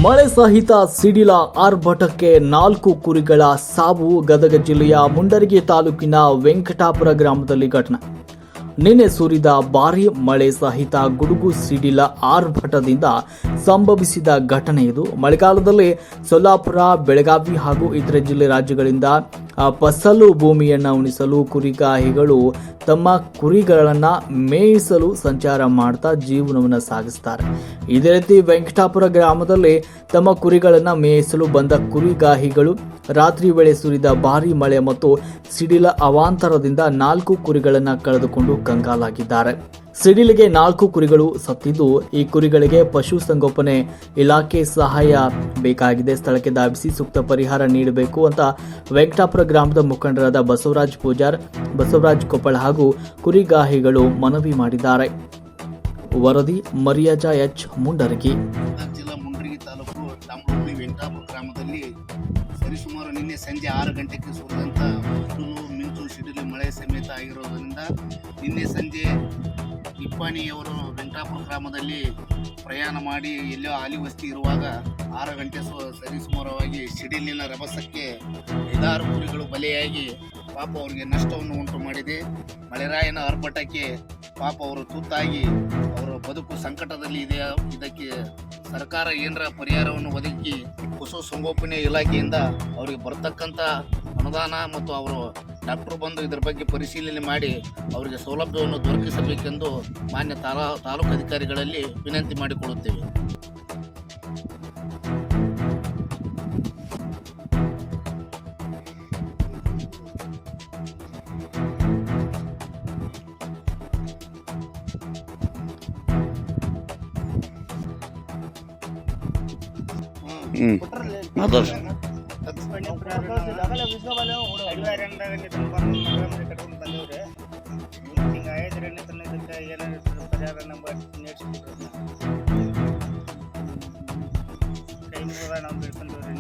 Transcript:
ಮಳೆ ಸಹಿತ ಸಿಡಿಲ ಆರ್ಭಟಕ್ಕೆ 4 ಕುರಿಗಳ ಸಾವು. ಗದಗ ಜಿಲ್ಲೆಯ ಮುಂಡರಗಿ ತಾಲೂಕಿನ ವೆಂಕಟಾಪುರ ಗ್ರಾಮದಲ್ಲಿ ಘಟನೆ. ನಿನ್ನೆ ಸುರಿದ ಭಾರೀ ಮಳೆ ಸಹಿತ ಗುಡುಗು ಸಿಡಿಲ ಆರ್ಭಟದಿಂದ ಸಂಭವಿಸಿದ ಘಟನೆ ಇದು. ಮಳೆಗಾಲದಲ್ಲಿ ಸೊಲ್ಲಾಪುರ, ಬೆಳಗಾವಿ ಹಾಗೂ ಇತರೆ ಜಿಲ್ಲೆ ರಾಜ್ಯಗಳಿಂದ ಫಸಲು ಭೂಮಿಯನ್ನು ಉಣಿಸಲು ಕುರಿಗಾಹಿಗಳು ತಮ್ಮ ಕುರಿಗಳನ್ನು ಮೇಯಿಸಲು ಸಂಚಾರ ಮಾಡ್ತಾ ಜೀವನವನ್ನು ಸಾಗಿಸ್ತಾರೆ. ಇದೇ ರೀತಿ ವೆಂಕಟಾಪುರ ಗ್ರಾಮದಲ್ಲಿ ತಮ್ಮ ಕುರಿಗಳನ್ನು ಮೇಯಿಸಲು ಬಂದ ಕುರಿಗಾಹಿಗಳು ರಾತ್ರಿ ವೇಳೆ ಸುರಿದ ಭಾರೀ ಮಳೆ ಮತ್ತು ಸಿಡಿಲ ಅವಾಂತರದಿಂದ 4 ಕುರಿಗಳನ್ನು ಕಳೆದುಕೊಂಡು ಕಂಗಾಲಾಗಿದ್ದಾರೆ. ಸಿಡಿಲಿಗೆ 4 ಕುರಿಗಳು ಸತ್ತಿದ್ದು, ಈ ಕುರಿಗಳಿಗೆ ಪಶುಸಂಗೋಪನೆ ಇಲಾಖೆ ಸಹಾಯ ಬೇಕಾಗಿದೆ. ಸ್ಥಳಕ್ಕೆ ಧಾವಿಸಿ ಸೂಕ್ತ ಪರಿಹಾರ ನೀಡಬೇಕು ಅಂತ ವೆಂಕಟಾಪುರ ಗ್ರಾಮದ ಮುಖಂಡರಾದ ಬಸವರಾಜ್ ಪೂಜಾರ್, ಬಸವರಾಜ್ ಕೊಪ್ಪಳ ಹಾಗೂ ಕುರಿಗಾಹಿಗಳು ಮನವಿ ಮಾಡಿದ್ದಾರೆ. ವರದಿ ಮರಿಯಾಜ ಎಚ್, ಮುಂಡರಗಿ. ಜಿಲ್ಲಾ ಮುಂಡರಗಿ ತಾಲೂಕು ತಾಮೂರು ವೆಂಕಟಾಪುರ ಗ್ರಾಮದಲ್ಲಿ ಸರಿಸುಮಾರು ನಿನ್ನೆ ಸಂಜೆ 6 ಗಂಟೆಗೆ ಸುರಿದಂಥ ಮಿಂಚು ಸಿಡಿಲು ಮಳೆ ಸಮೇತ ಆಗಿರೋದರಿಂದ ನಿನ್ನೆ ಸಂಜೆ ಇಪ್ಪಾಣಿಯವರು ವೆಂಕಟಾಪುರ ಗ್ರಾಮದಲ್ಲಿ ಪ್ರಯಾಣ ಮಾಡಿ ಎಲ್ಲೋ ಆಲಿವಸ್ತಿ ಇರುವಾಗ 6 ಗಂಟೆ ಸರಿಸುಮಾರವಾಗಿ ಸಿಡಿಲಿನ ರಭಸಕ್ಕೆ 5-6 ಕುರಿಗಳು ಬಲೆಯಾಗಿ ಪಾಪ ಅವರಿಗೆ ನಷ್ಟವನ್ನು ಉಂಟು ಮಾಡಿದೆ. ಮಳೆರಾಯನ ಆರ್ಭಟಕ್ಕೆ ಪಾಪ ಅವರು ತುತ್ತಾಗಿ ಅವರ ಬದುಕು ಸಂಕಟದಲ್ಲಿ ಇದೆ. ಇದಕ್ಕೆ ಸರ್ಕಾರ ಏನರ ಪರಿಹಾರವನ್ನು ಒದಗಿ ಪಶು ಸಂಗೋಪನೆ ಇಲಾಖೆಯಿಂದ ಅವರಿಗೆ ಬರ್ತಕ್ಕಂಥ ಅನುದಾನ ಮತ್ತು ಅವರು ಡಾಕ್ಟರ್ ಬಂದು ಇದರ ಬಗ್ಗೆ ಪರಿಶೀಲನೆ ಮಾಡಿ ಅವರಿಗೆ ಸೌಲಭ್ಯವನ್ನು ದೊರಕಿಸಬೇಕೆಂದು ಮಾನ್ಯ ತಾಲೂಕು ಅಧಿಕಾರಿಗಳಲ್ಲಿ ವಿನಂತಿ ಮಾಡಿಕೊಳ್ಳುತ್ತೇವೆ. ಕೈ ಮುಗಿದ ನಾವು ಬಿಡ್ಕೊಂಡವ್ರಿ.